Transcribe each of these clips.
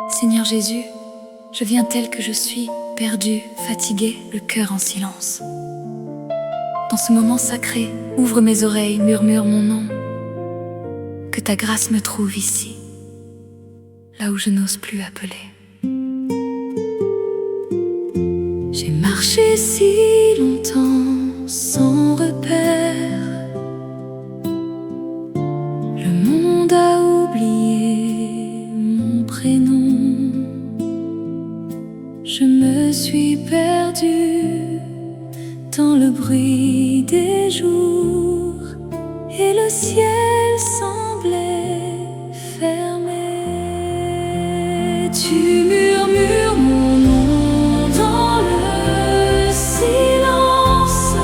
Seigneur Jésus, je viens tel que je suis, perdu, fatigué, le cœur en silence. Dans ce moment sacré, ouvre mes oreilles, murmure mon nom. Que ta grâce me trouve ici, là où je n'ose plus appeler. J'ai marché si longtemps sans repère. Le monde a oublié mon prénom. Je me suis perdue dans le bruit des jours et le ciel semblait fermé. Tu murmures mon nom dans le silence.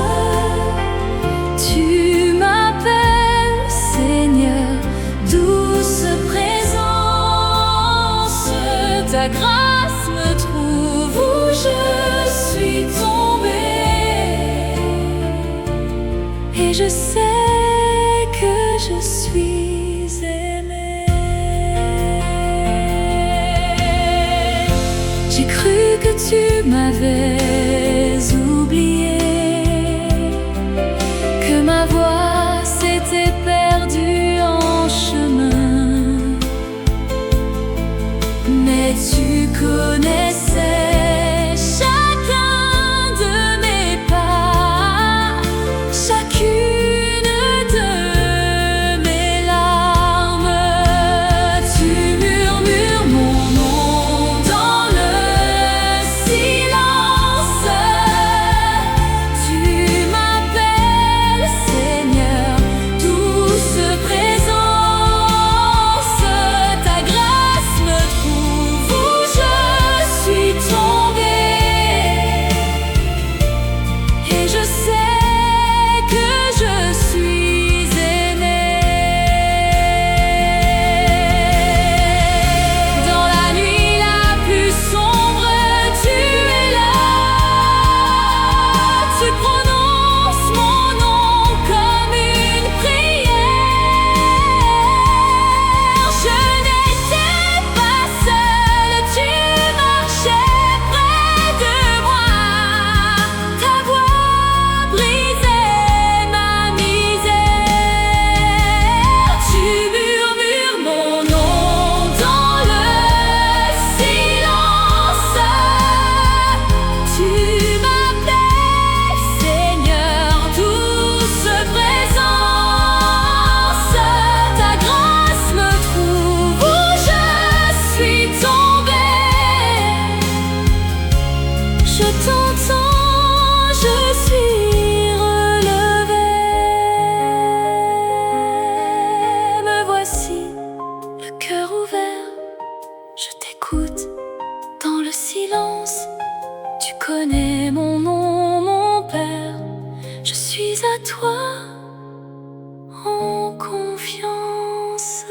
Tu m'appelles Seigneur, douce présence. Ta grâce me trouve où je suis tombée, et je sais que je suis aimée. J'ai cru que tu m'avais oublié, que ma voix s'était perdue en chemin, mais tu connaissais chacun de mes pas, chacune de mes larmes. Tu murmures mon nom dans le silence. Tu m'appelles Seigneur, douce présence. Ta grâce me trouve où je suis tombée, et je sais que je suis aimée. Dans la nuit la plus sombre, tu es là. Tu prononces mon nom comme une prière. Je n'étais pas seule, tu marchais près de moi. Ta voix brisait ma misère. Tu murmures mon nom dans le silence. Tu m'appelles Seigneur, douce présence. Ta grâce me trouve où je suis tombée. Je t'entends, je suis relevée. Me voici, le cœur ouvert. Je t'écoute dans le silence. Tu connais mon nom, mon Père. Je suis à toi en confiance.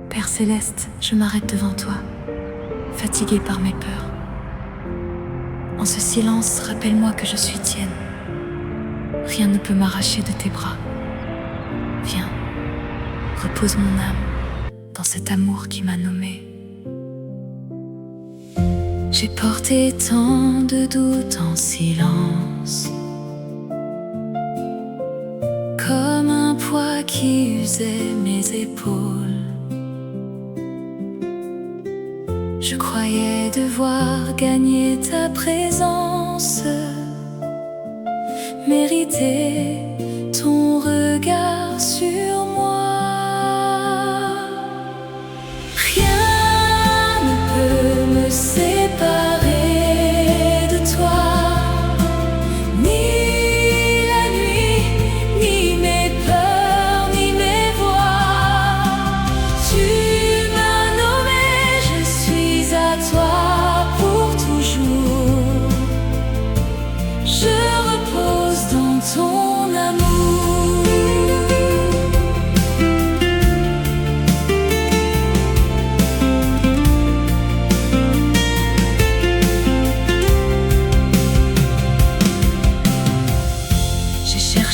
Père céleste, je m'arrête devant toi, fatiguée par mes peurs. En ce silence, rappelle-moi que je suis tienne. Rien ne peut m'arracher de tes bras. Viens, repose mon âme dans cet amour qui m'a nommée. J'ai porté tant de doutes en silence, comme un poids qui usait mes épaules. Je croyais devoir gagner ta présence, mériter ton regard sur moi. Rien ne peut me séparer de toi, ni la nuit, ni mes peurs, ni mes voix. Tu m'as nommé, je suis à toi pour toujours. Je repose dans ton amour.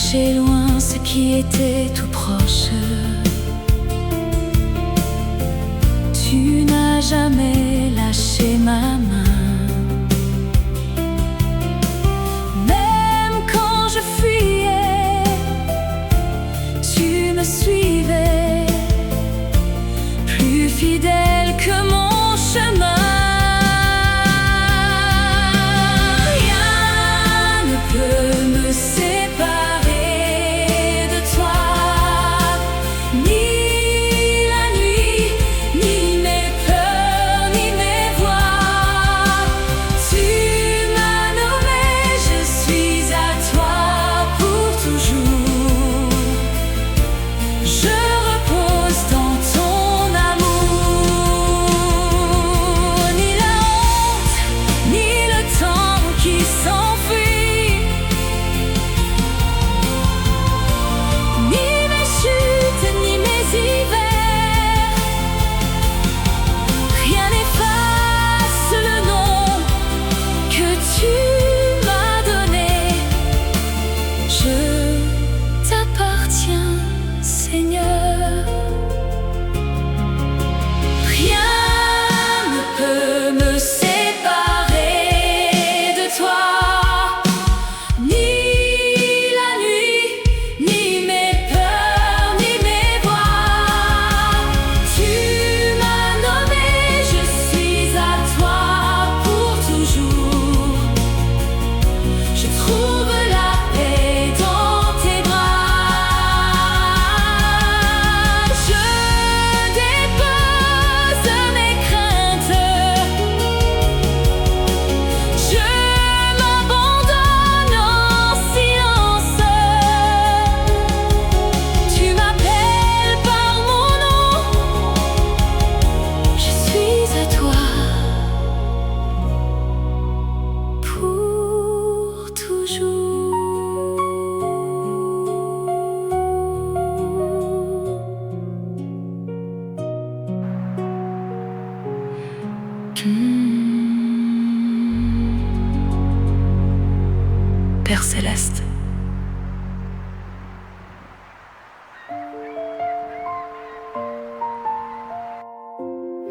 chercher loin ce qui était tout proche. Tu n'as jamais lâché ma main. Même quand je fuyais, tu me suivais, plus fidèle que mon chemin. Père céleste.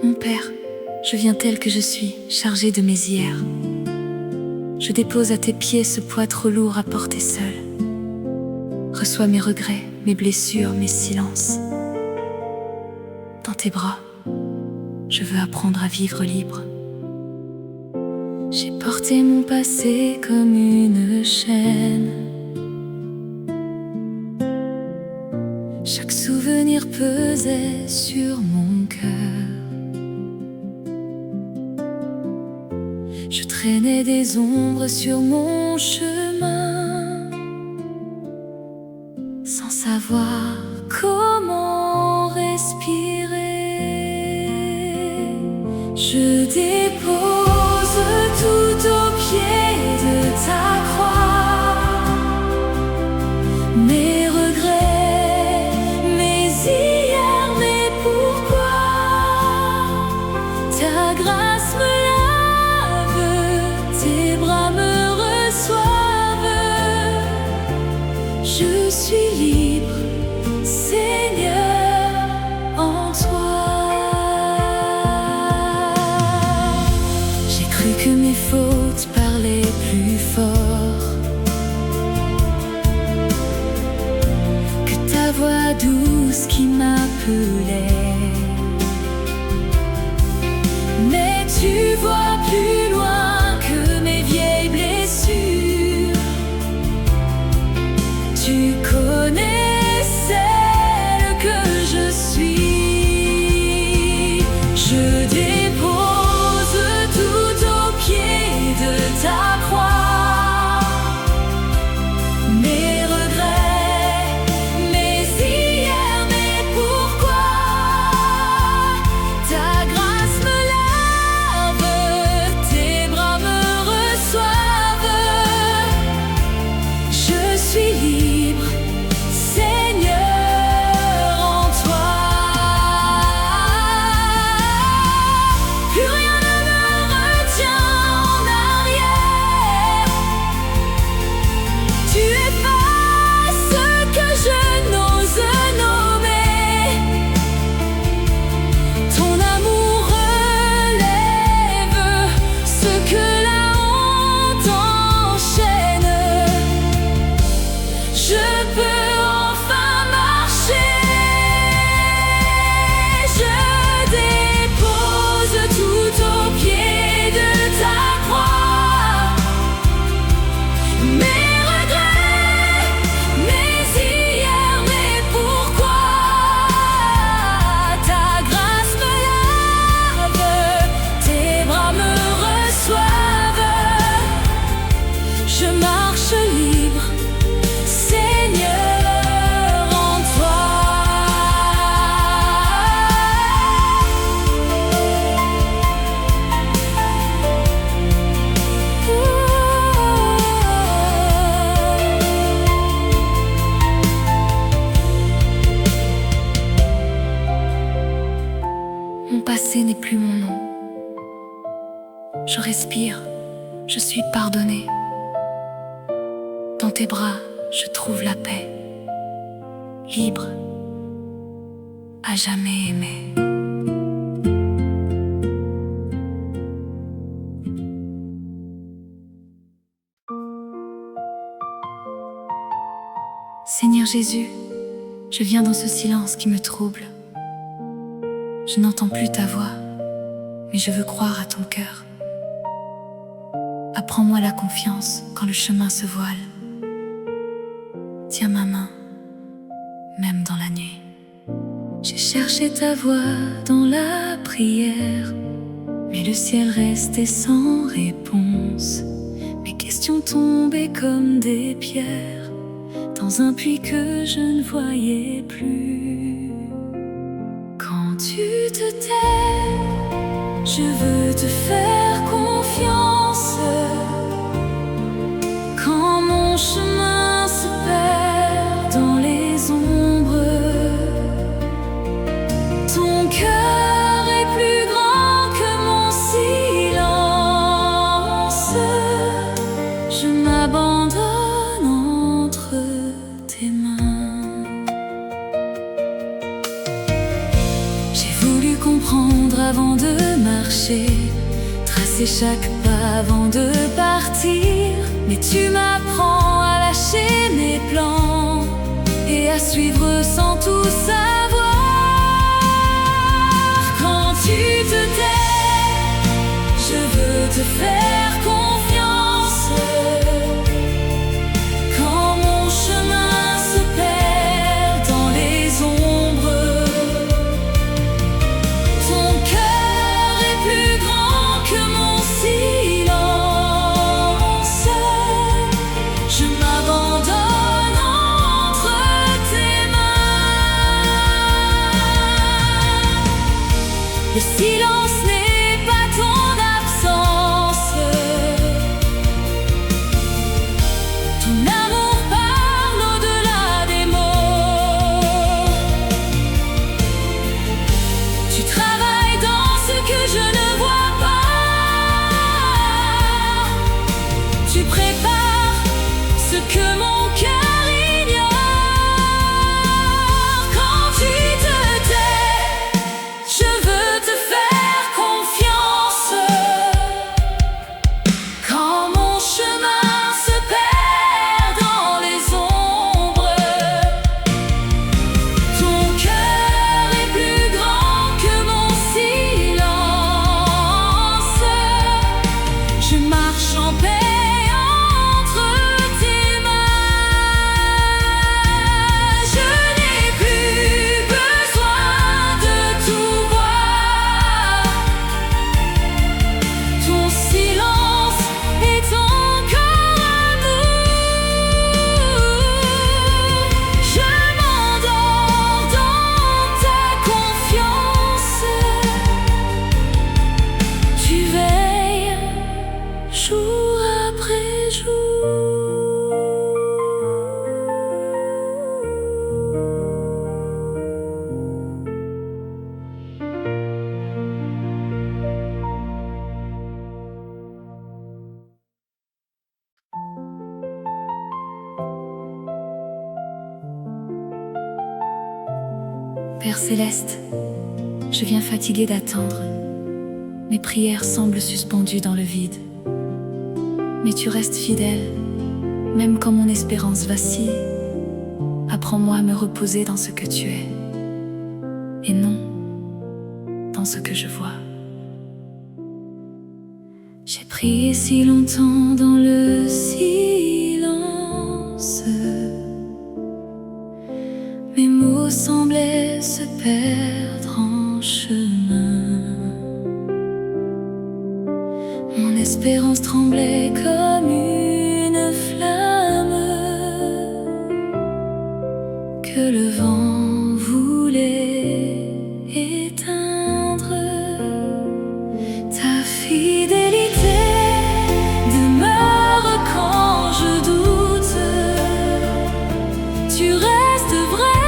Mon Père, je viens tel que je suis, chargé de mes hier. Je dépose à tes pieds ce poids trop lourd à porter seul. Reçois mes regrets, mes blessures, mes silences. Dans tes bras, je veux apprendre à vivre libre. J'ai porté mon passé comme une chaîne. Chaque souvenir pesait sur mon cœur. Je traînais des ombres sur mon chemin, sans savoir comment respirer. Je dépose tout au pied de ta croix, mes regrets, mes hier, mes pourquoi. Ta grâce me lave, tes bras me reçoivent. Je suis libre, Seigneur, en toi. J'ai cru que mes fautes parlaient plus fort, que ta voix douce qui m'appelait. Mais tu vois plus loin que mes vieilles blessures. Tu connais celle que je suis. Je dépose tout au pied de ta croix, mes regrets, mes hier, mes pourquoi. Je respire, je suis pardonnée. Dans tes bras, je trouve la paix. Libre, à jamais aimé. Seigneur Jésus, je viens dans ce silence qui me trouble. Je n'entends plus ta voix, mais je veux croire à ton cœur. Apprends-moi la confiance quand le chemin se voile. Tiens ma main, même dans la nuit. J'ai cherché ta voix dans la prière, mais le ciel restait sans réponse. Mes questions tombaient comme des pierres dans un puits que je ne voyais plus. Quand tu te tais, je veux te faire confiance. Quand mon chemin se perd dans les ombres, ton cœur est plus grand que mon silence. Je m'abandonne entre tes mains. J'ai voulu comprendre avant de marcher, tracer chaque pas avant de partir. Mais tu m'apprends à lâcher mes plans et à suivre sans tout savoir. Quand tu te tais, je veux te faire confiance. Quand mon chemin se perd dans les ombres, ton cœur est plus grand que mon silence. Je m'abandonne entre tes mains. Le silence n'est pas ton absence. Ton amour parle au-delà des mots. Tu travailles dans ce que je ne vois pas. Tu prépares ce que mon cœur ignore. Quand tu te tais, je veux te faire confiance. Quand mon chemin se perd dans les ombres, ton cœur est plus grand que mon silence. Je marche en paix entre tes mains. Je n'ai plus besoin de tout voir. Ton silence est encore amour. Je m'endors dans ta confiance. Tu veilles jour après jour. Père céleste, je viens fatiguée d'attendre. Mes prières semblent suspendues dans le vide. Mais tu restes fidèle, même quand mon espérance vacille. Apprends-moi à me reposer dans ce que tu es, et non dans ce que je vois. J'ai prié si longtemps dans le silence. Mes mots semblaient se perdre en chemin. Mon espérance tremblait comme une flamme que le vent voulait éteindre. Ta fidélité demeure quand je doute. Tu restes vrai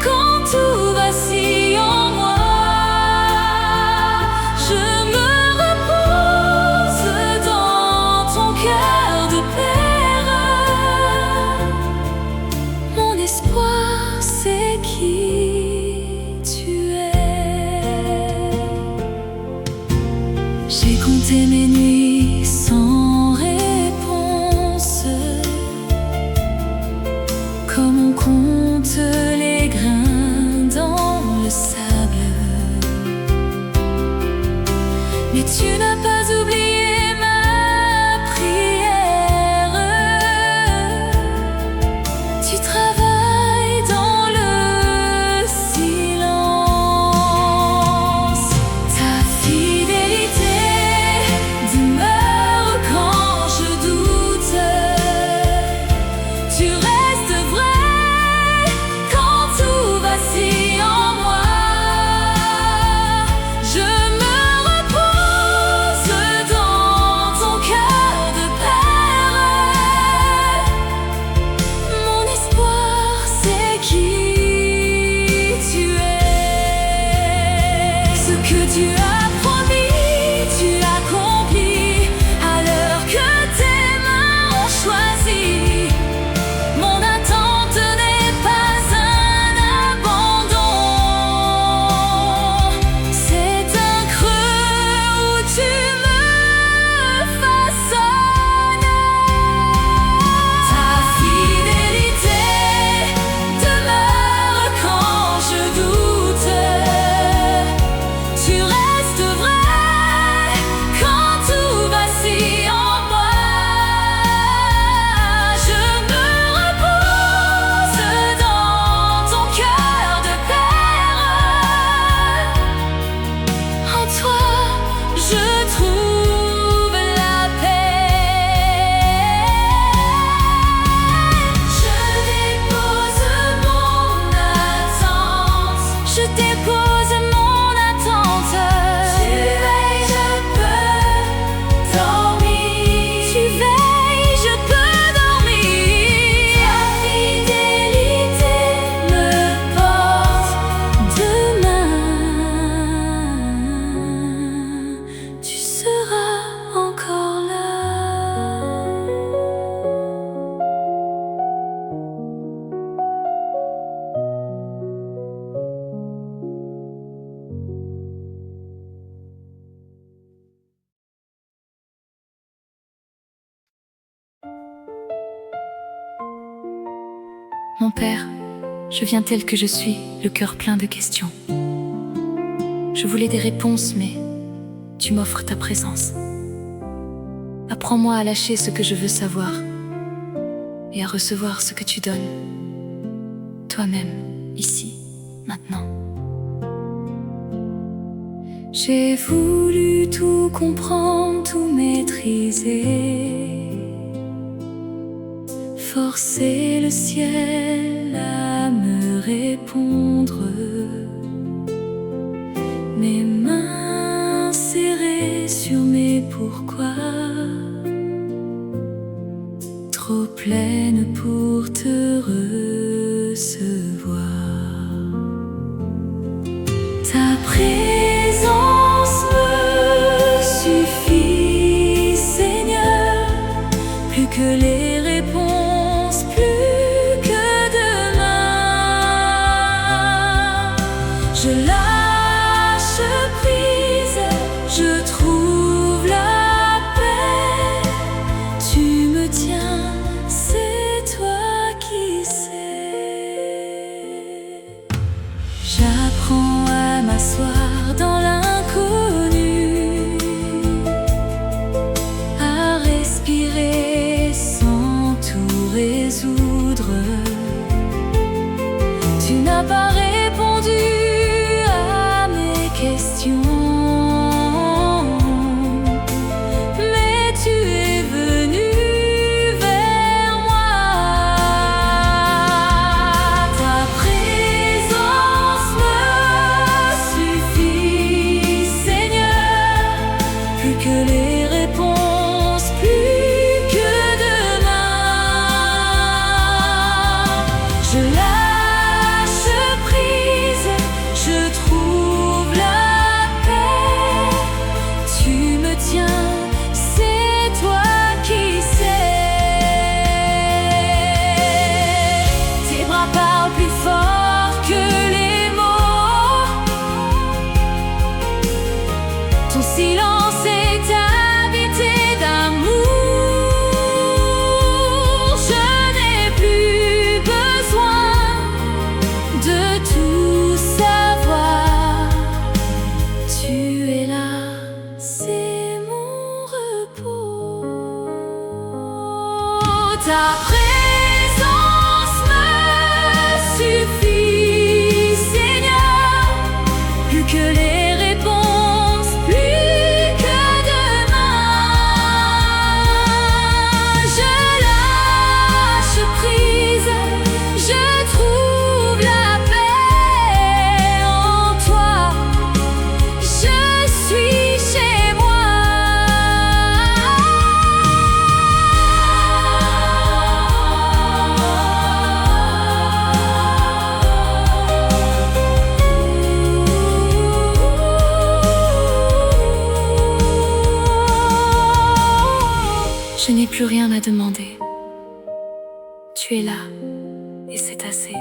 quand tout vacille en moi. Je me repose comme on compte les grains dans le sable. Mais tu n'as pas oublié ma prière. Tu travailles dans le silence. Ta fidélité demeure quand je doute. Tu restes vrai quand tout vacille en moi. Je me repose dans ton cœur de père. Mon espoir, c'est qui tu es. Ce que tu as promis, tu accomplis à l'heure que tes mains ont choisi. Mon attente n'est pas un abandon. C'est un creux où tu me façonnes. Ta fidélité demeure quand je doute. Tu restes vrai quand tout vacille en moi. Je me repose dans ton cœur de père. En toi, je trouve la paix. Je dépose mon attente. Je dépose mon attente. Tu veilles, je peux dormir. Tu veilles, je peux dormir. Ta fidélité me porte demain. Tu seras encore là. Mon père, je viens tel que je suis, le cœur plein de questions. Je voulais des réponses, mais tu m'offres ta présence. Apprends-moi à lâcher ce que je veux savoir et à recevoir ce que tu donnes, toi-même, ici, maintenant. J'ai voulu tout comprendre, tout maîtriser, forcer le ciel à me répondre. Mes mains serrées sur mes pourquoi, trop pleines pour te recevoir. Ta présence me suffit, Seigneur, plus que les réponses, plus que demain. Je lâche prise, je trouve la paix. Tu me tiens, c'est toi qui sais. J'apprends à m'asseoir dans l'inconnu, à respirer sans tout résoudre. Tu n'as pas répondu à mes questions, mais tu es venu vers moi. Ta présence me suffit, Seigneur, plus que les réponses, plus que demain. Je lâche prise. plus rien à demander. Tu es là, et c'est assez.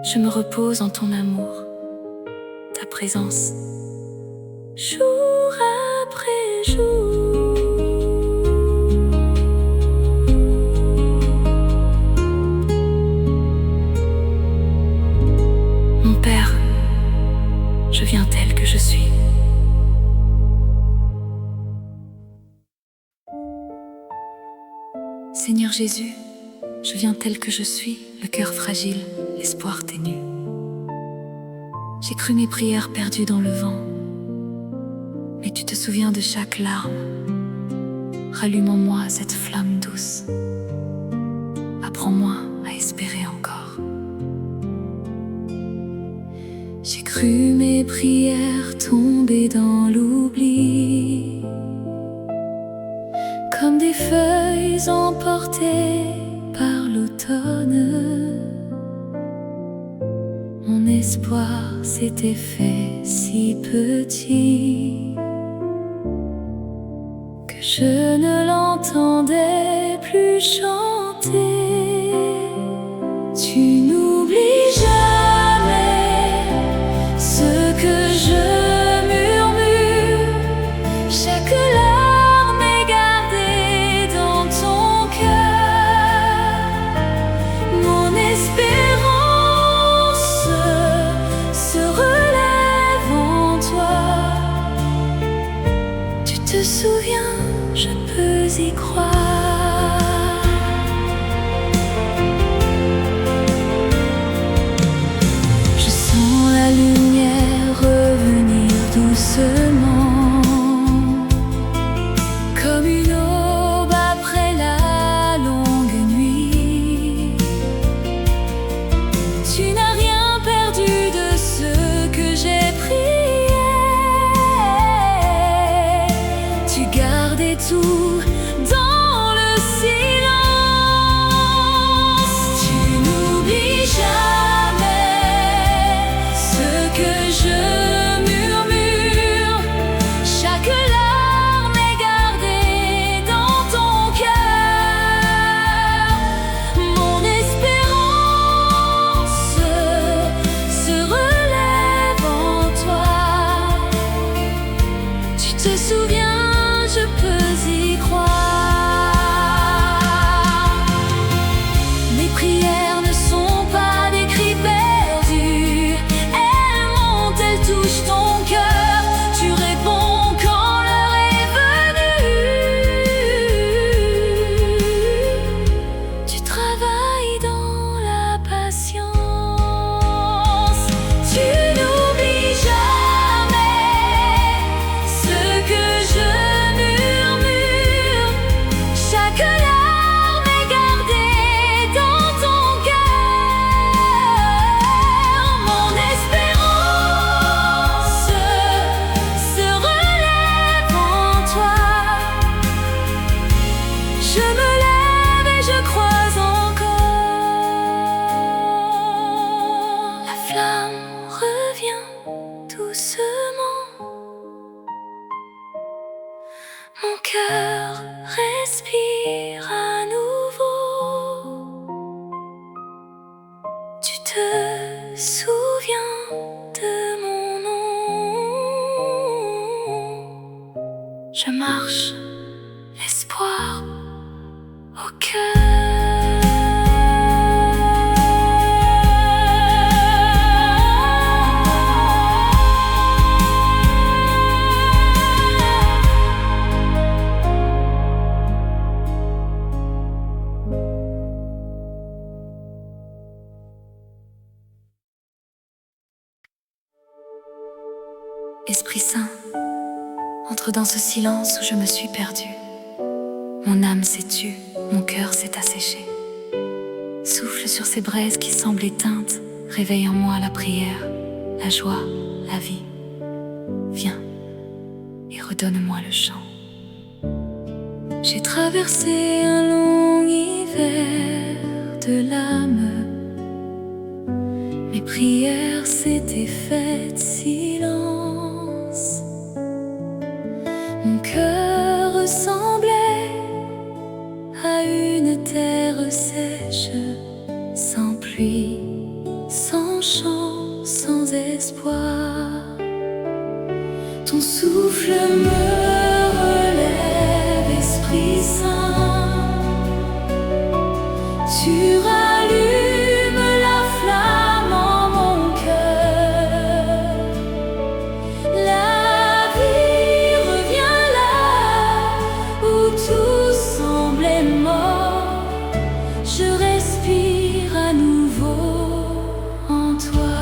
Je me repose en ton amour, ta présence, jour après jour. Mon Père, je viens tel que je suis. Seigneur Jésus, je viens tel que je suis, le cœur fragile, l'espoir ténu. J'ai cru mes prières perdues dans le vent, mais tu te souviens de chaque larme. Rallume en moi cette flamme douce. Apprends-moi à espérer encore. J'ai cru mes prières tomber dans l'oubli, comme des feuilles emportées par l'automne. Mon espoir s'était fait si petit que je ne l'entendais plus chanter. Tu n'oublies jamais ce que je murmure. Chaque larme est gardée dans ton cœur. Mon espérance se relève en toi. Tu te souviens, je peux y croire. Je sens la lumière revenir doucement, comme une aube après la longue nuit. Tu n'as rien perdu de ce que j'ai prié. Tu gardais tout dans le silence. Tu n'oublies jamais ce que je murmure. Chaque larme est gardée dans ton cœur. Mon espérance se relève en toi. Tu te souviens, je peux y croire. Mes prières ne sont pas des cris perdus. Elles montent, elles touchent ton cœur. Tu réponds quand l'heure est venue. Tu travailles dans la patience. Tu n'oublies jamais ce que je murmure. Chaque larme est gardée dans ton cœur. Mon espérance se relève en toi. Je me lève et je crois encore. La flamme revient doucement. Mon cœur respire à nouveau. Tu te souviens de mon nom. Je marche, l'espoir au Esprit Saint, entre dans ce silence où je me suis perdue. Mon âme s'est tue, mon cœur s'est asséché. Souffle sur ces braises qui semblent éteintes, réveille en moi la prière, la joie, la vie. Viens et redonne-moi le chant. J'ai traversé un long hiver de l'âme. Mes prières s'étaient faites silence. Mon cœur ressemblait sèche, sans pluie, sans chant, sans espoir. Ton souffle me relève, Esprit Saint. Tu rallumes la flamme en mon cœur. La vie revient là où tout semblait mort. Je respire à nouveau en toi.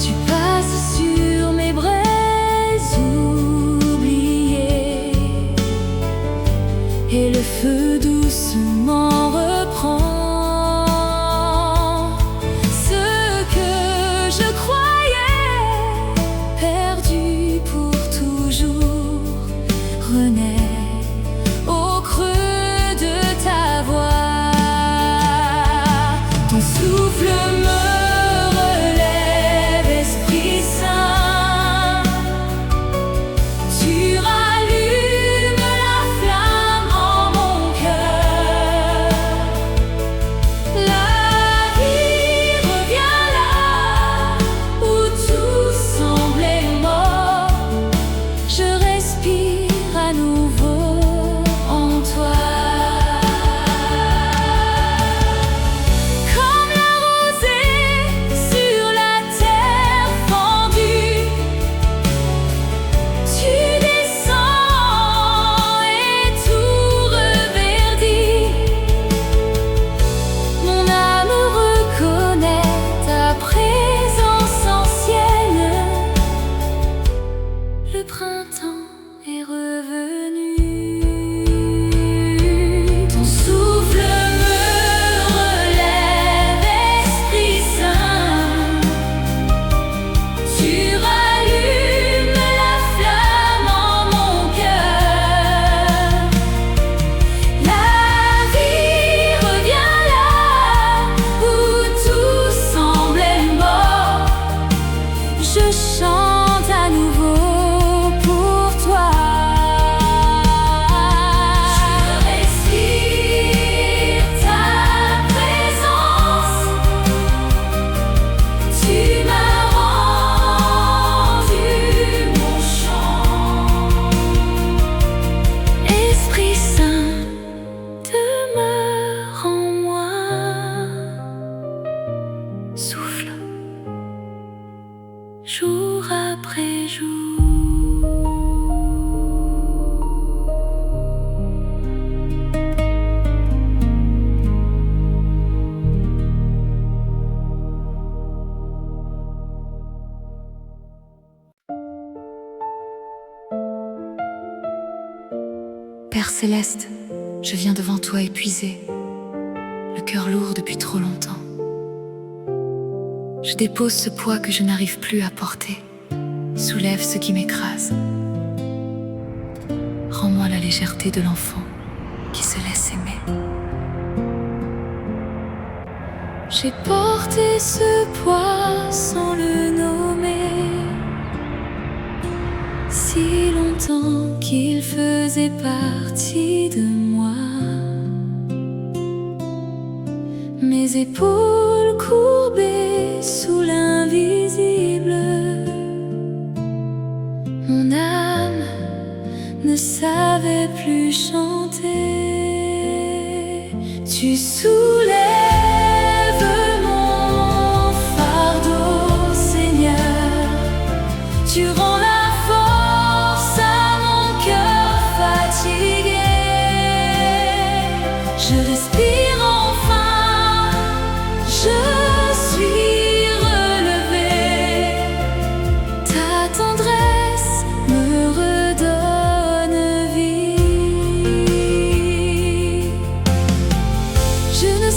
Tu passes sur mes braises oubliées et le feu doucement reprend. Ce que je croyais perdu pour toujours renaît au creux de ta voix. Ton souffle me relève, Esprit Saint. Tu rallumes la flamme en mon cœur. La vie revient là où tout semblait mort. Je respire à nouveau en toi. Comme la rosée sur la terre fendue, tu descends et tout reverdit. Mon âme reconnaît ta présence ancienne. Le printemps est revenu. Ton souffle me relève, Esprit Saint. Tu rallumes la flamme en mon cœur. La vie revient là où tout semblait mort. Je chante à nouveau pour toi. Je respire ta présence. Tu m'as rendu mon chant. Esprit Saint, demeure en moi. Souffle jour après jour. Père céleste, je viens devant toi épuisé, le cœur lourd depuis trop longtemps. Je dépose ce poids que je n'arrive plus à porter, soulève ce qui m'écrase. Rends-moi la légèreté de l'enfant qui se laisse aimer. J'ai porté ce poids sans le nommer, si longtemps qu'il faisait partie de moi. Mes épaules courbées sous l'invisible, mon âme ne savait plus chanter. Tu soulèves mon fardeau, Seigneur. Tu rends la force à mon cœur fatigué. Je respire enfin, je suis relevé. Ta tendresse me redonne vie. Je ne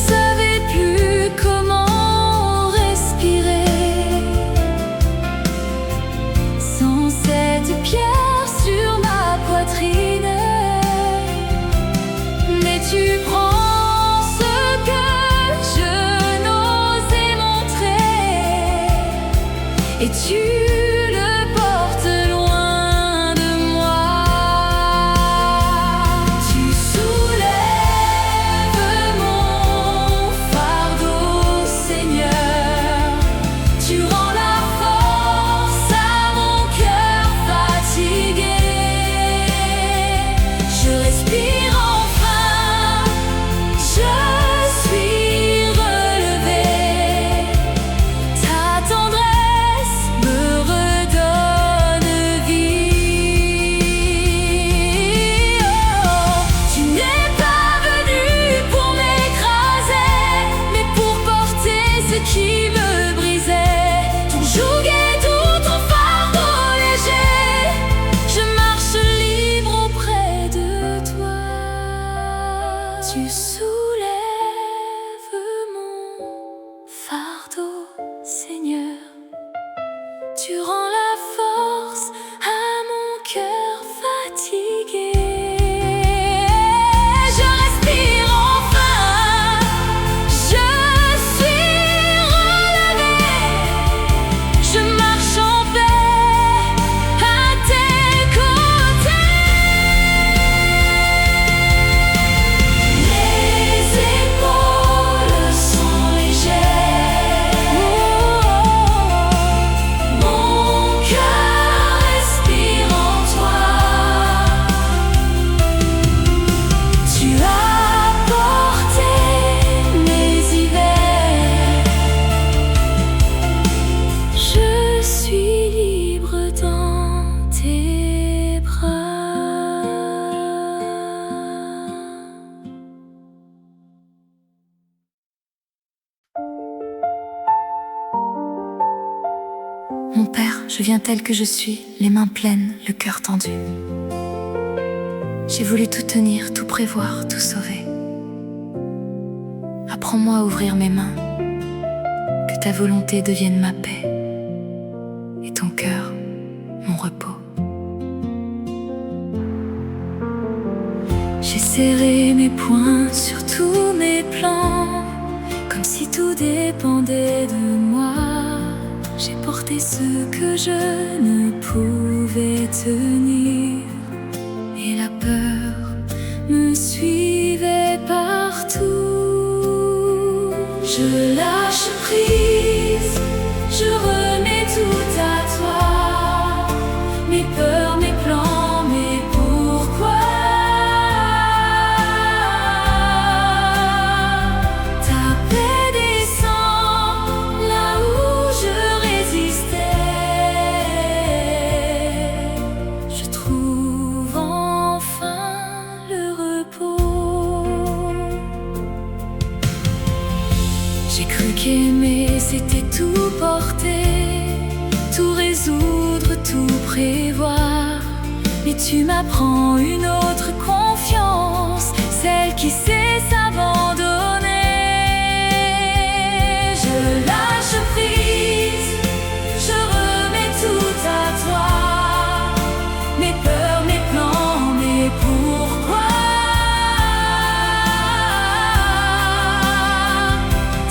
je viens telle que je suis, les mains pleines, le cœur tendu. J'ai voulu tout tenir, tout prévoir, tout sauver. Apprends-moi à ouvrir mes mains, que ta volonté devienne ma paix, et ton cœur, mon repos. J'ai serré mes poings sur tous mes plans, comme si tout dépendait de moi. J'ai porté ce que je ne pouvais tenir, et la peur me suivait partout. Je lâche prise, je remets tout à toi, mes peurs, mes plans, mes pourquoi. Ta paix descend là où je résistais. Je trouve enfin le repos. J'ai cru qu'aimer c'était tout porter, tout résoudre, tout prévoir. Mais tu m'apprends une autre confiance, celle qui sait s'abandonner. Je lâche prise, je remets tout à toi, mes peurs, mes plans, mes pourquoi.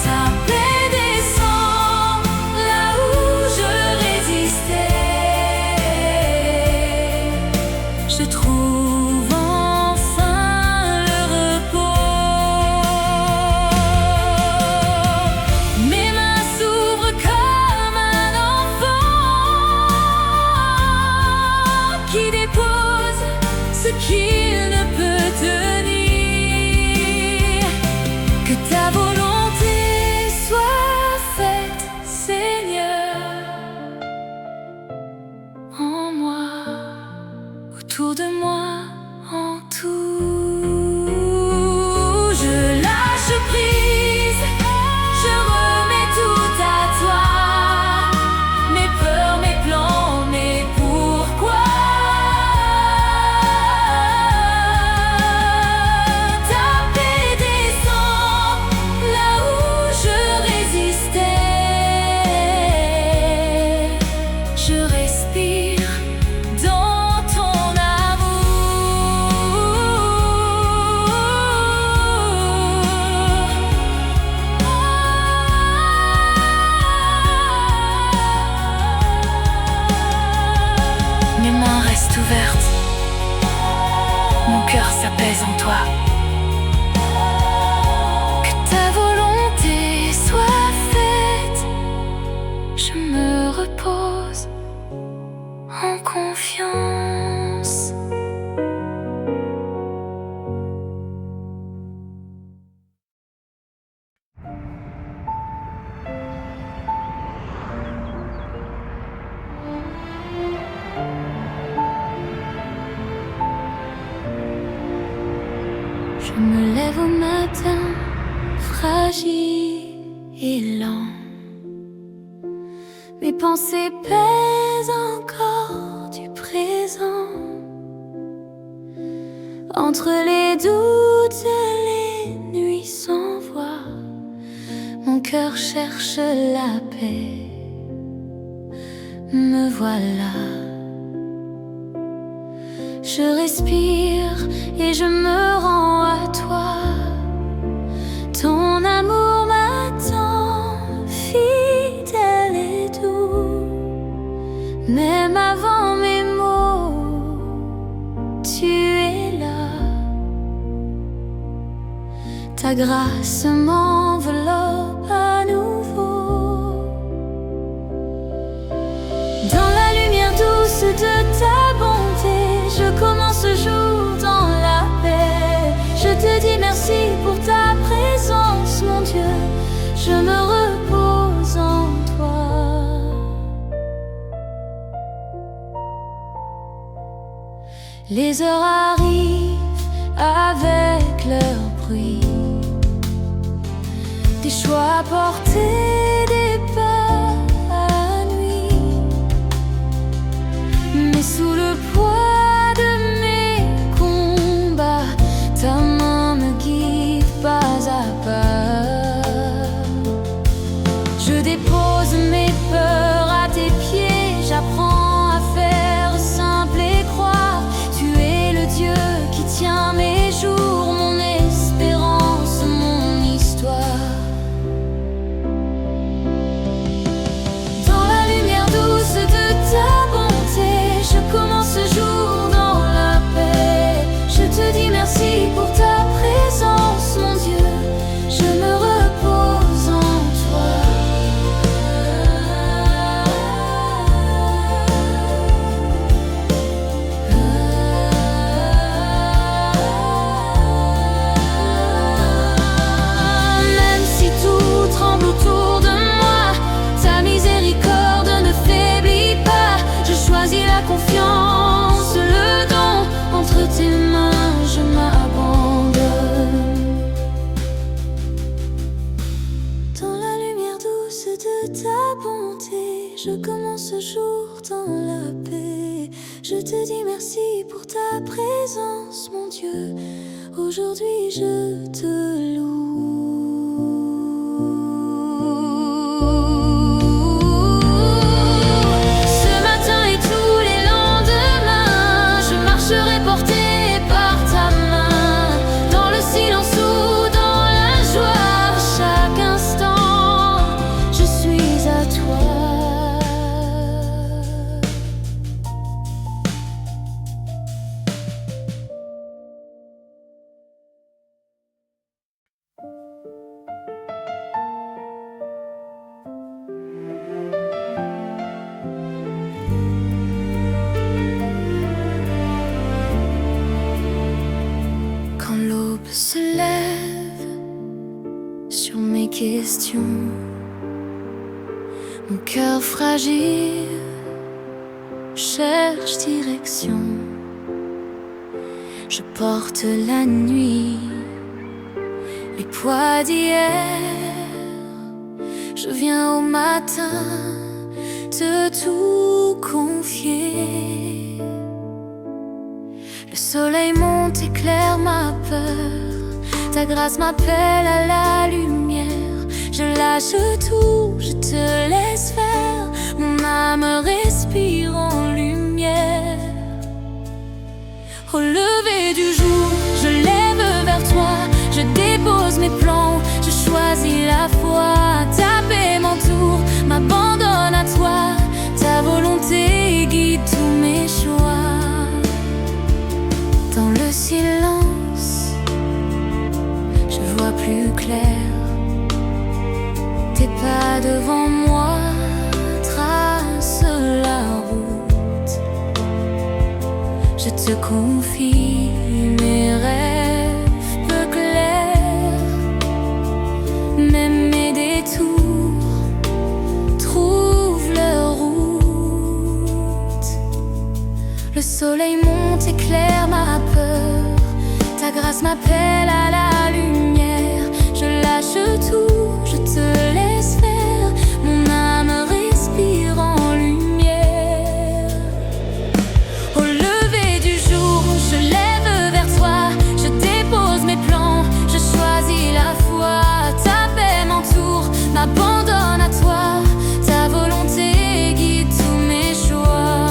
Ta paix descend là où je résistais. Je trouve enfin le repos. Mes mains s'ouvrent comme un enfant qui dépose ce qu'il ne peut tenir. Que ta volonté soit faite, Seigneur, en moi, autour de moi, en tout. Je lâche prise, je remets tout à toi, mes peurs, mes plans, mes pourquoi. Ta paix descend là où je résistais. Je respire dans ton amour. Mes mains restent ouvertes, mon cœur s'apaise en toi. Que ta volonté soit faite, je me repose en confiance. Je me lève au matin, fragile et lent. Mes pensées pèsent encore du présent. Entre les doutes et les nuits sans voix, mon cœur cherche la paix. Me voilà. Je respire et je me rends à toi. Ton amour m'attend, fidèle et doux. Même avant mes mots, tu es là. Ta grâce m'enveloppe à nouveau. Dans la lumière douce de ta bonté, je commence ce jour dans la paix. Je te dis merci pour ta présence, mon Dieu. Je me repose en toi. Les heures arrivent avec leur bruit, des choix à porter, des pas à nuit. ta présence, mon Dieu. Aujourd'hui je te loue. Ce matin et tous les lendemains, je marcherai porté par ta main, dans le silence ou dans la joie. Chaque instant, je suis à toi. Quand l'aube se lève sur mes questions, mon cœur fragile cherche direction. Je porte la nuit, les poids d'hier. Je viens au matin te tout confier. Le soleil monte, éclaire ma peur. Ta grâce m'appelle à la lumière. Je lâche tout, je te laisse faire. Mon âme respire en lumière. Au lever du jour, je lève vers toi. Je dépose mes plans, je choisis la foi. Ta paix m'entoure, m'abandonne à toi. Ta volonté guide tous mes choix. Dans le silence, je vois plus clair. Tes pas devant moi tracent la route. Je te confie mes rêves peu clairs. Même mes détours trouvent leur route. Le soleil monte, éclaire ma peur. Ta grâce m'appelle à la lumière. Je lâche tout, je te laisse faire. Mon âme respire en lumière. Au lever du jour, je lève vers toi. Je dépose mes plans, je choisis la foi. Ta paix m'entoure, m'abandonne à toi. Ta volonté guide tous mes choix.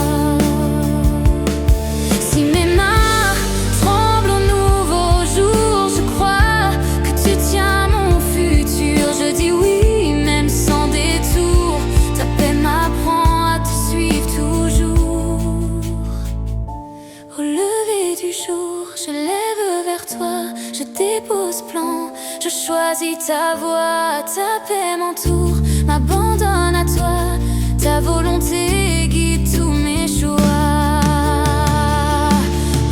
Si mes mains tremblent au nouveau jour, je crois que tu tiens mon futur. Je dis oui, même sans détour. Ta paix m'apprend à te suivre toujours. Au lever du jour, je lève vers toi. Je dépose plan, je choisis ta voie. Ta paix m'entoure, m'abandonne à toi. Ta volonté guide tous mes choix.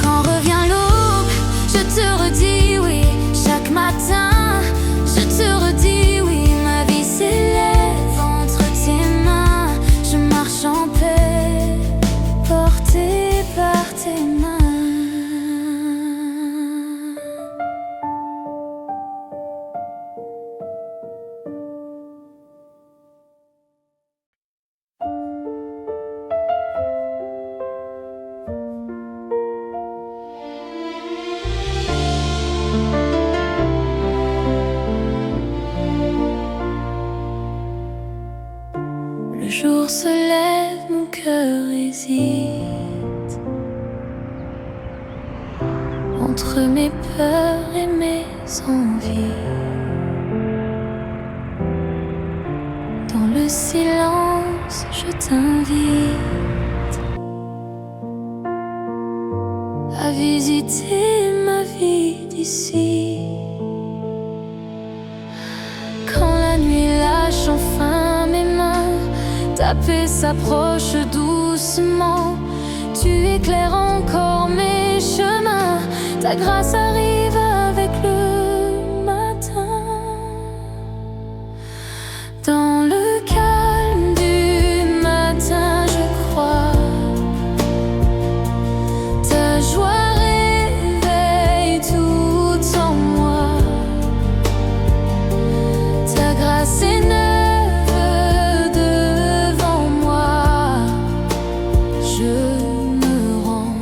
Quand revient l'aube, je te redis oui. Chaque matin, je te redis oui. Ma vie s'élève entre tes mains. Je marche en paix, portée par tes mains. Le jour se lève, mon cœur hésite entre mes peurs et mes envies. Dans le silence, je t'invite à visiter ma vie d'ici. Quand la nuit lâche enfin mes mains, ta paix s'approche doucement. Tu éclaires encore mes chemins. Ta grâce arrive avec le matin. Dans le calme du matin, je crois. Ta joie réveille tout en moi. Ta grâce est neuve devant moi. Je me rends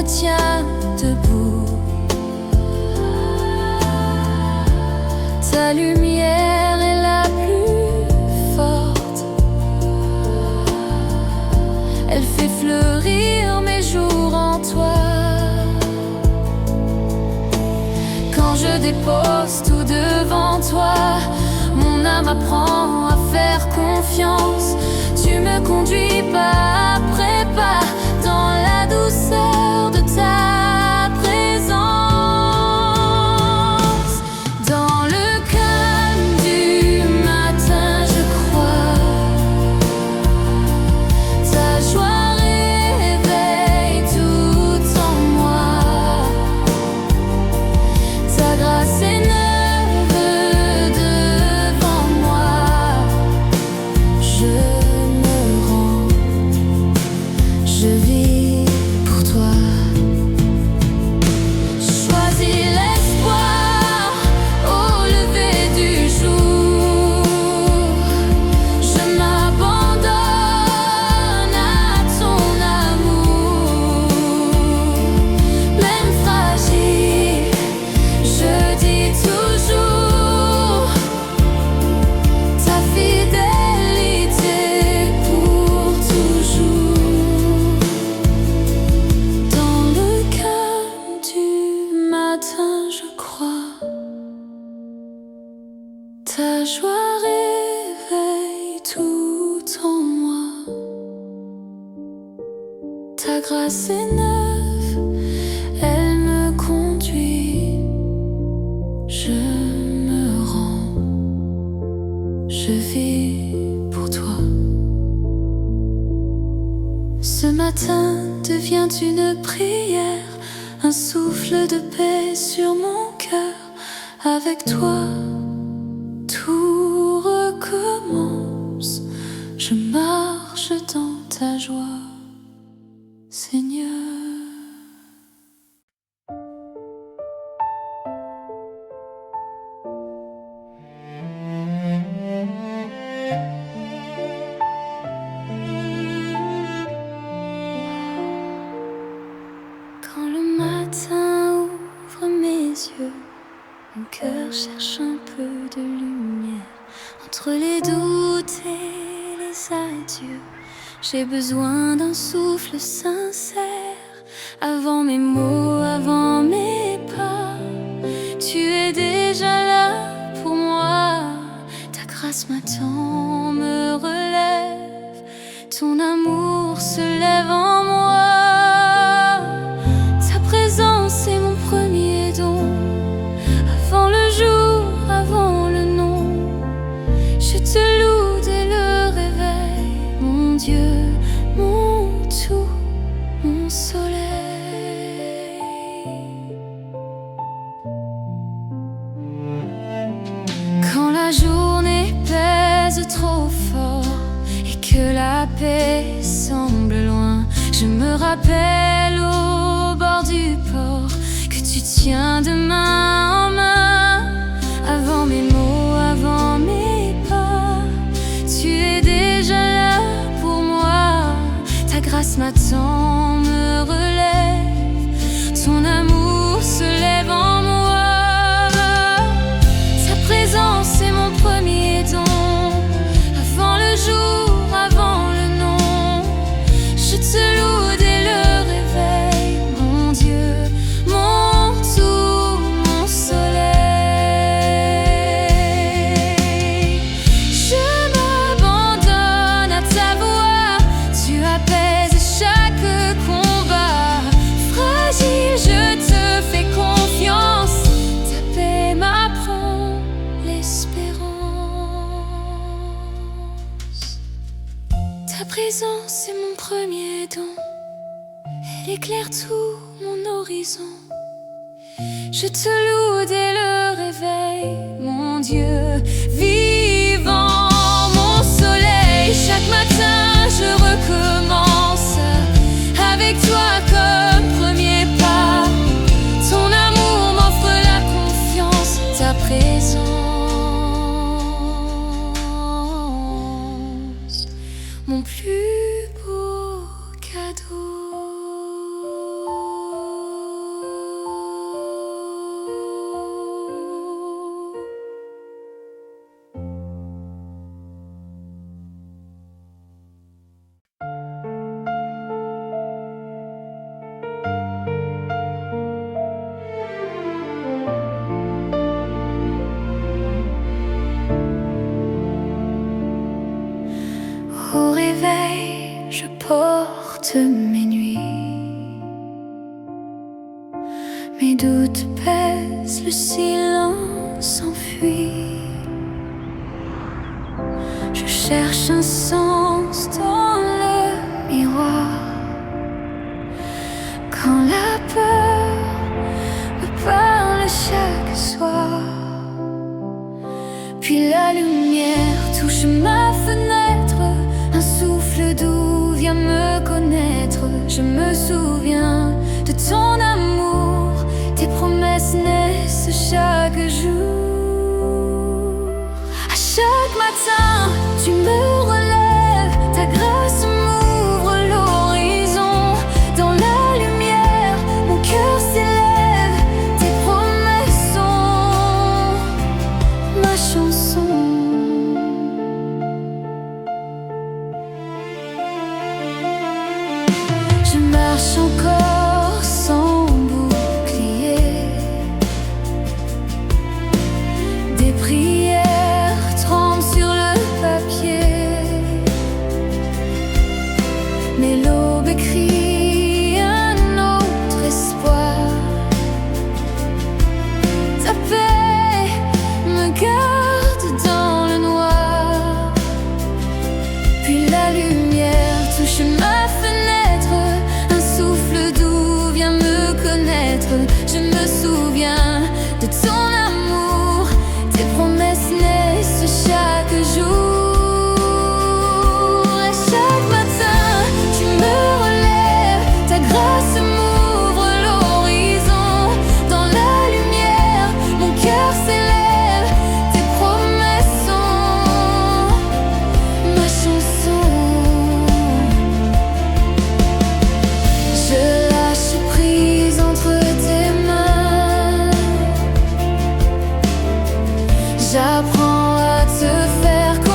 me tient debout. Ta lumière est la plus forte. Elle fait fleurir mes jours en toi. Quand je dépose tout devant toi, mon âme apprend à faire confiance. Tu me conduis pas après pas dans la douceur de ta présence. Dans le calme du matin, je crois, ta joie réveille tout en moi. Ta grâce est neuve devant moi. Je me rends, je vis pour toi. Choisis l'espoir au lever du jour. Je m'abandonne à ton amour. Même fragile, je dis toujours ta fidélité pour toujours. Dans le calme du matin, je crois, ta joie réveille tout en moi. Ta grâce est neuve, elle me conduit. Je me rends, je vis pour toi. Ce matin devient une prière, un souffle de paix sur mon cœur. Avec toi, tout recommence. Je marche dans ta joie, Seigneur. Quand le matin ouvre mes yeux, mon cœur cherche un peu de lumière. Entre les doutes et les adieux, j'ai besoin d'un souffle sincère. Avant mes mots, avant mes pas, tu es déjà là pour moi. Ta grâce m'attend, me relève. Ton amour se lève en moi. Ta présence est mon premier don. Avant le jour, avant le nom, je te loue dès le réveil. Mon Dieu, mon tout, mon soleil. Quand la journée pèse trop fort et que la paix semble loin, je me rappelle au bord du port que tu tiens de main en main. Avant mes mots, avant mes pas, tu es déjà là pour moi. Ta grâce m'attend, me relève. Ton amour se lève en moi. Ta présence est mon premier don. Avant le jour, avant le nom, je te loue dès le réveil. Mon Dieu, mon tout, mon soleil. Je m'abandonne à ta voix. Tu apaises chaque combat. Fragile, je te fais confiance. Ta paix m'apprend l'espérance. Ta présence est mon premier don. Elle éclaire tout mon horizon. Je te loue dès le réveil, mon Dieu vivant, mon soleil. Chaque matin je recommence avec toi comme premier pas. Ton amour m'offre la confiance, ta présence, mon plus beau cadeau. porte mes nuits. Mes doutes pèsent, le silence s'enfuit. Je cherche un sens dans le miroir. Quand la peur me parle chaque soir, puis la lumière touche ma fenêtre, un souffle doux vient me connaître. Je me souviens de ton amour, tes promesses naissent chaque jour. À chaque matin, tu me relèves, ta grâce m'ouvre l'horizon. Dans la lumière, mon cœur s'élève, tes promesses sont ma chanson. Je marche encore sans bouclier, des prières tremblent sur le papier, mais l'aube écrit un autre espoir. Ta paix me garde dans le noir, puis la lumière touche ma fenêtre, un souffle doux vient me connaître. Je me souviens de ton amour, tes promesses naissent chaque jour. Et chaque matin, tu me relèves, ta grâce m'ouvre l'horizon. Dans la lumière, mon cœur s'élève, tes promesses sont ma chanson. Je lâche prise entre tes mains, j'apprends à te faire confiance,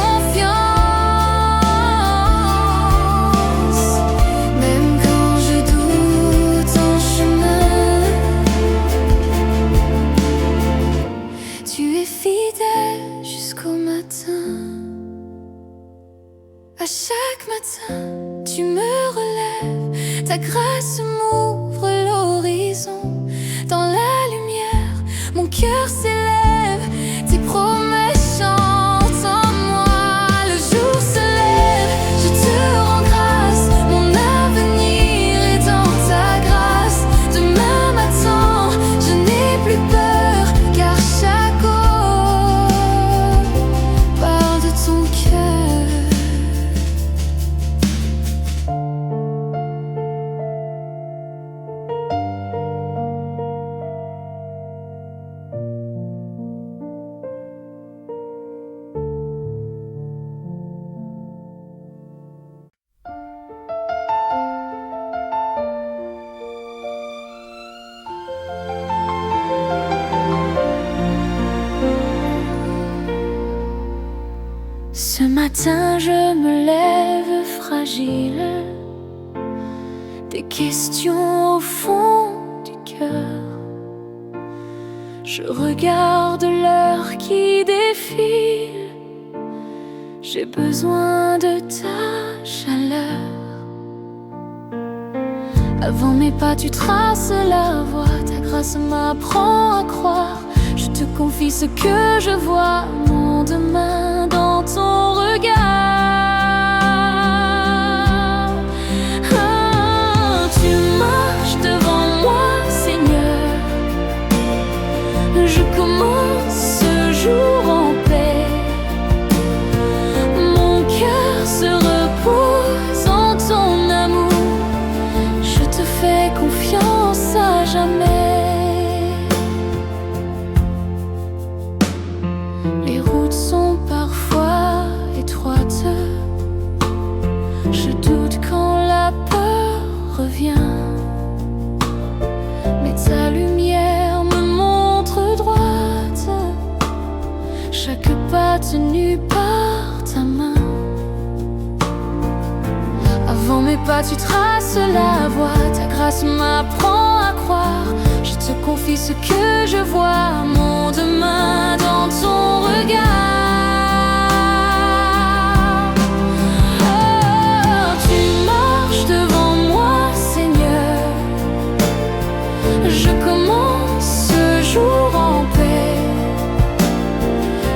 même quand je doute en chemin. Tu es fidèle jusqu'au matin. À chaque matin, tu me relèves, ta grâce m'ouvre l'horizon. Dans la lumière, mon cœur s'élève, tes promesses chantent en moi. Le jour se lève, je te rends grâce, mon avenir est dans ta grâce. Demain m'attend, je n'ai plus peur, car chaque eau parle de ton cœur. Ce matin, je me lève fragile, des questions au fond du cœur. Je regarde l'heure qui défile, j'ai besoin de ta chaleur. Avant mes pas, tu traces la voie, ta grâce m'apprend à croire. Je te confie ce que je vois, mon demain dans ton regard. Ah, tu marches devant moi, Seigneur. Je commence ce jour en paix. Mon cœur se repose en ton amour. Je te fais confiance à jamais. Les routes sont parfois étroites, je doute quand la peur revient, mais ta lumière me montre droite, chaque pas tenu par ta main. Avant mes pas, tu traces la voie, ta grâce m'apprend à croire. Je te confie ce que je vois, mon demain dans ton regard. Oh, tu marches devant Je commence ce jour en paix.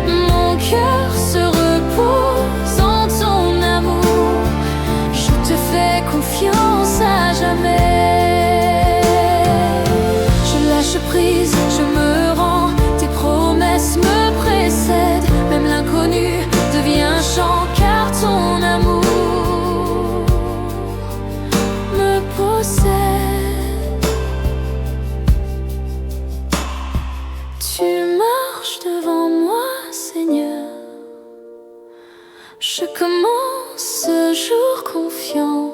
Mon cœur se repose en ton amour. Je te fais confiance à jamais. Je lâche prise, je me rends. Tes promesses me précèdent. Même l'inconnu devient un chant, car ton amour me possède. Tu marches devant moi, Seigneur. Je commence ce jour confiant.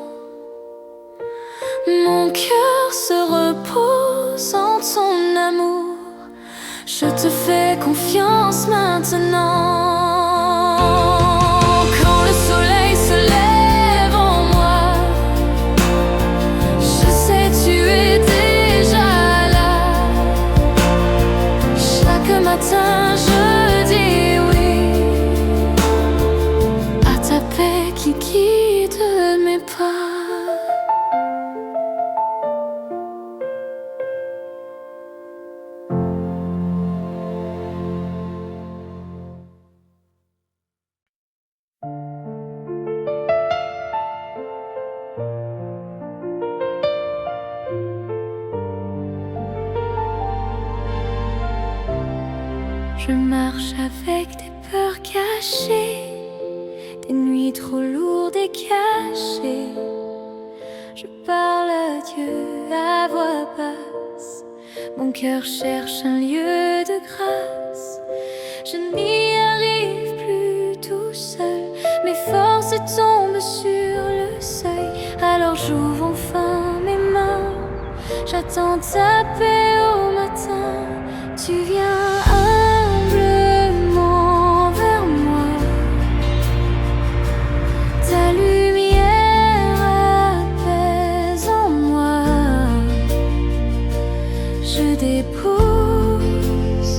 Mon cœur se repose en ton amour. Je te fais confiance maintenant. Quand le soleil se lève en moi, je sais tu es déjà là. Chaque matin je dis oui à ta paix qui guide mes pas. Je marche avec des peurs cachées, des nuits trop lourdes et cachées. Je parle à Dieu à voix basse. Mon cœur cherche un lieu de grâce. Je n'y arrive plus tout seul. Mes forces tombent sur le seuil. Alors j'ouvre enfin mes mains. J'attends ta paix au matin. Tu viens humblement vers moi. Ta lumière apaise en moi. Je dépose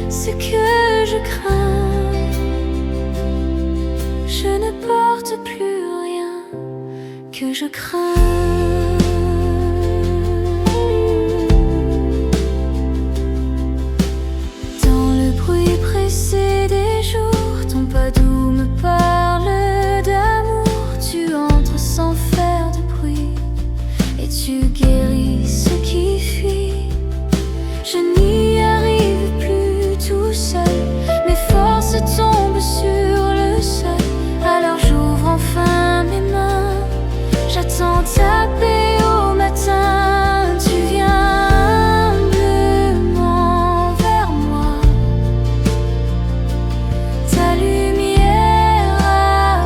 ce que je crains. Je ne porte plus rien que je crains. Tu guéris ce qui fuit. Je n'y arrive plus tout seul. Mes forces tombent sur le sol. Alors j'ouvre enfin mes mains. J'attends ta paix au matin. Tu viens humblement vers moi. Ta lumière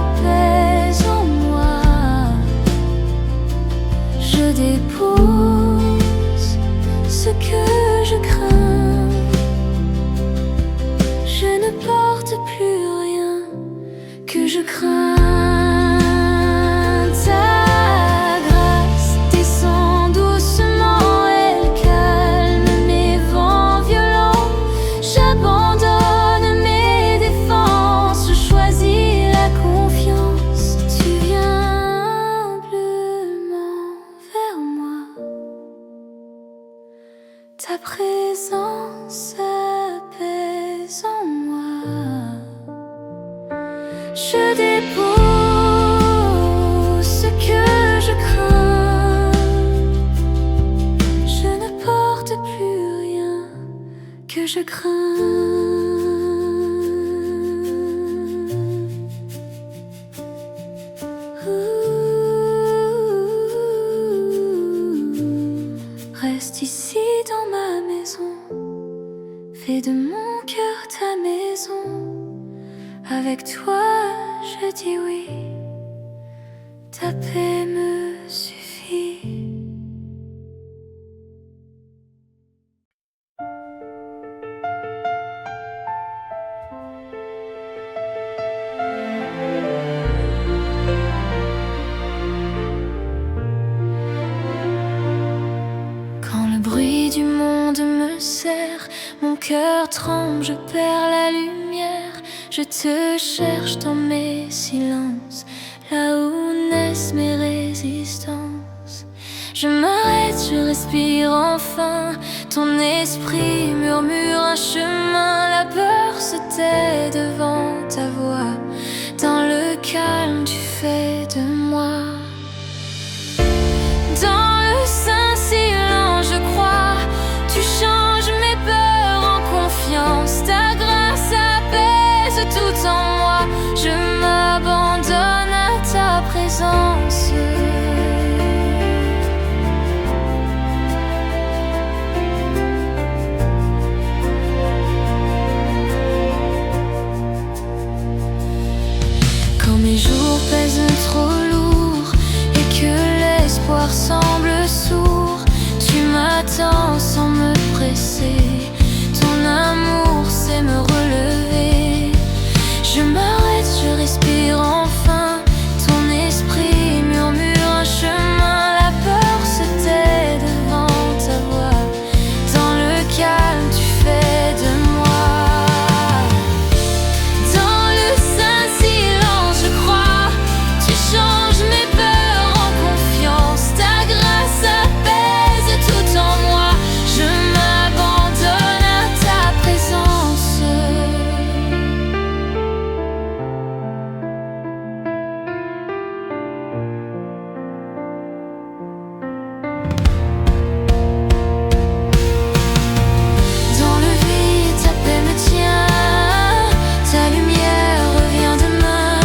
apaise en moi. Je dépose ce que je crains. Je ne porte plus rien que je crains. Ta grâce descend doucement, elle calme mes vents violents. J'abandonne mes défenses, je choisis la confiance. Tu viens humblement vers moi. Ta présence apaise en moi. Je dépose ce que je crains. Je ne porte plus rien que je crains. Reste ici dans ma maison. Fais de mon cœur ta maison. Avec toi je dis oui. Ta paix me suffit. Quand le bruit du monde me serre, mon cœur tremble, je perds la lumière. Je te cherche dans mes silences, là où naissent mes résistances. Je m'arrête, je respire enfin. Ton esprit murmure un chemin. La peur se tait devant ta voix. Dans le calme, tu fais de moi. Dans le saint silence, je crois, tu changes mes peurs en confiance. Ta grâce apaise tout en moi. Je m'abandonne à ta présence. Quand mes jours pèsent trop lourd et que l'espoir semble sourd, tu m'attends sans me presser. Ton amour sait me relever. Je m'arrête, je respire enfin. Ton esprit murmure un chemin. La peur se tait devant ta voix. Dans le calme, tu fais de moi. Dans le saint silence, je crois, tu changes mes peurs en confiance. Ta grâce apaise tout en moi. Je m'abandonne à ta présence. Dans le vide, ta paix me tient. Ta lumière revient demain.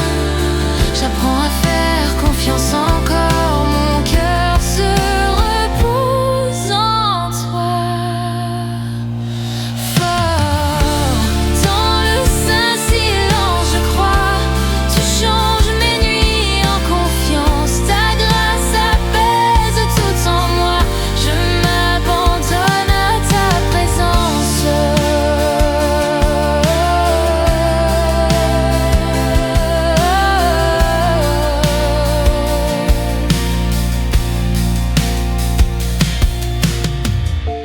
J'apprends à faire confiance encore. Mon cœur se repose en toi. Fort. Dans le saint silence, je crois, tu changes mes nuits en confiance. Ta grâce apaise tout en moi. Je m'abandonne à ta présence.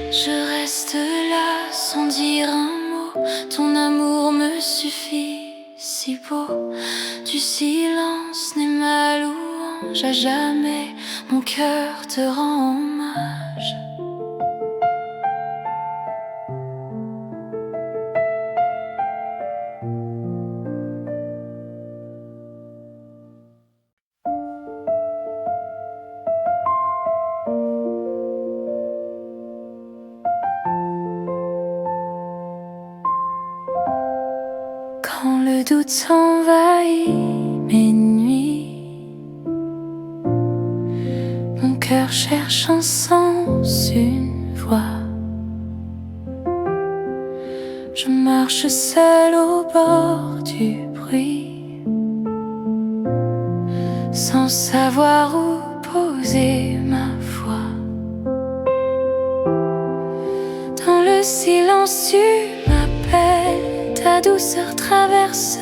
Je reste là sans dire un mot. Ton amour me suffit, si beau. Du silence n'est ma louange. À jamais mon cœur te rend hommage. Quand le doute envahit mes nuits, mon cœur cherche un sens, une voie. Je marche seule au bord du bruit, sans savoir où poser ma foi. Dans le silence, tu m'appelles. Ta douceur traverse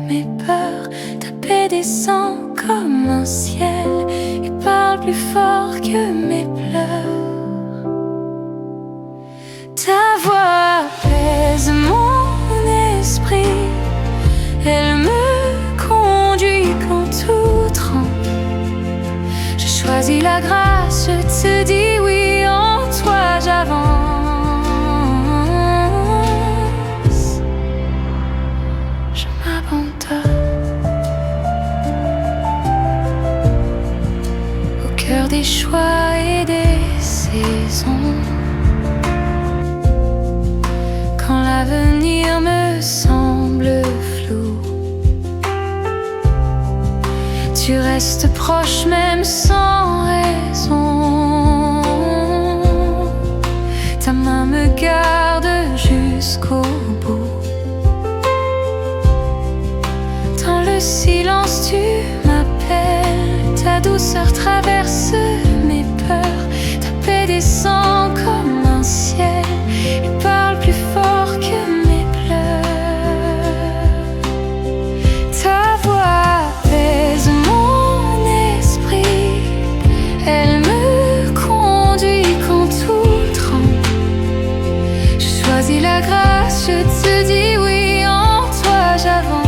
mes peurs. Ta paix descend comme un ciel et parle plus fort que mes pleurs. Ta voix apaise mon esprit. Elle me conduit quand tout tremble. J'ai choisi la grâce, je te dis oui, en toi j'avance. Au cœur des choix et des saisons, quand l'avenir me semble flou, tu restes proche même sans raison. Ta main me garde jusqu'au bout. Dans le silence, tu m'appelles. Ta douceur traverse mes peurs. Ta paix descend comme un ciel et parle plus fort que mes pleurs. Ta voix apaise mon esprit. Elle me conduit quand tout tremble. J'ai choisi la grâce, je te dis oui, en toi j'avance.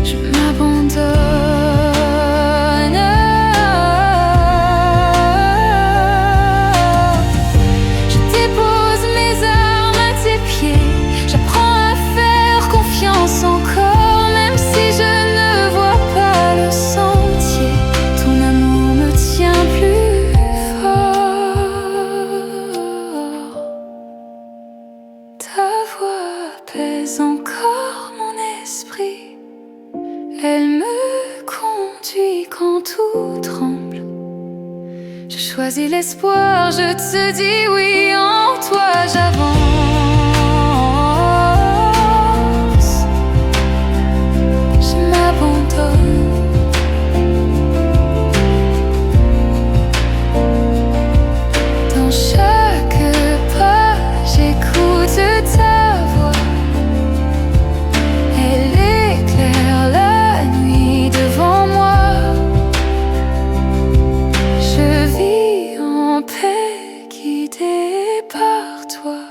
Je m'abandonne. choisi l'espoir, je te dis oui, en toi j'avance. Je m'abandonne. Dans chaque pas, j'écoute ta voix. Elle éclaire la nuit devant moi. Je vis en paix, guidée par toi.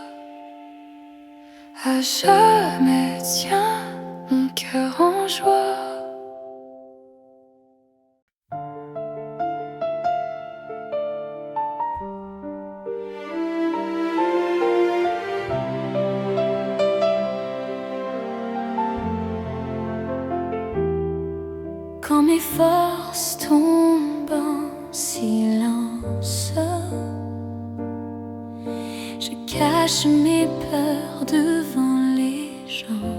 À jamais tiens mon cœur en joie. Quand mes forces tombent en silence, je cache mes peurs devant les gens.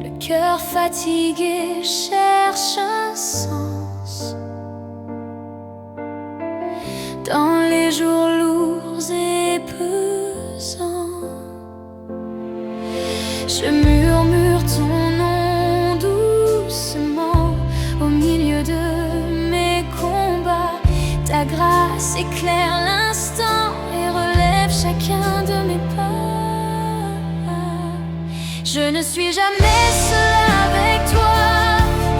Le cœur fatigué cherche un sens dans les jours lourds et pesants. Je murmure ton nom doucement au milieu de mes combats. Ta grâce éclaire l'instant et relève chacun de mes pas. Je ne suis jamais seule avec toi.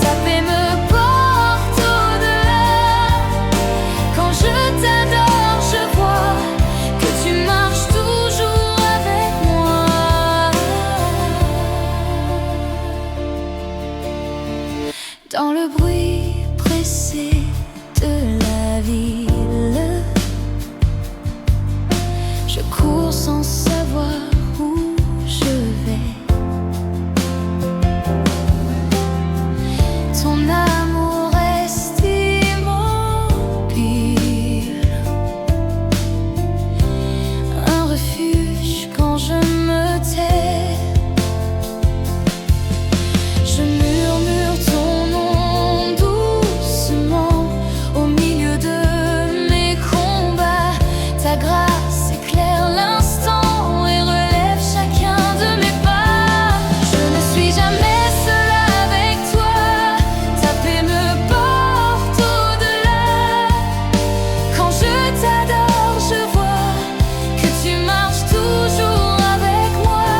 Ta paix me porte au-delà. Quand je t'adore, je vois que tu marches toujours avec moi. Dans le bruit pressé de la ville, je cours sans savoir où je vais. Ton amour reste immobile, un refuge quand je me tais. Je murmure ton nom doucement au milieu de mes combats. Ta grâce éclaire l'instant et relève chacun de mes pas. Je ne suis jamais seule avec toi. Ta paix me porte au-delà. Quand je t'adore, je vois que tu marches toujours avec moi.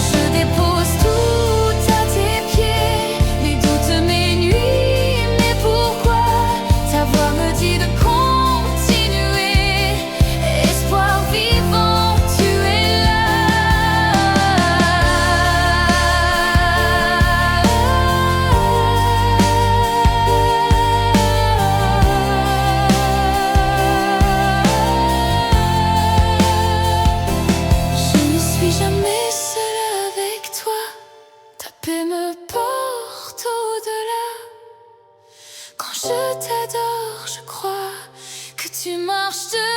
Je dépose tout à tes pieds, mes doutes, mes nuits, mais pourquoi? Ta voix me dit de continuer. Espoir vivant, tu es là. Je ne suis jamais seule avec toi. Ta paix me porte au-delà. Quand je t'adore, je crois que tu marches de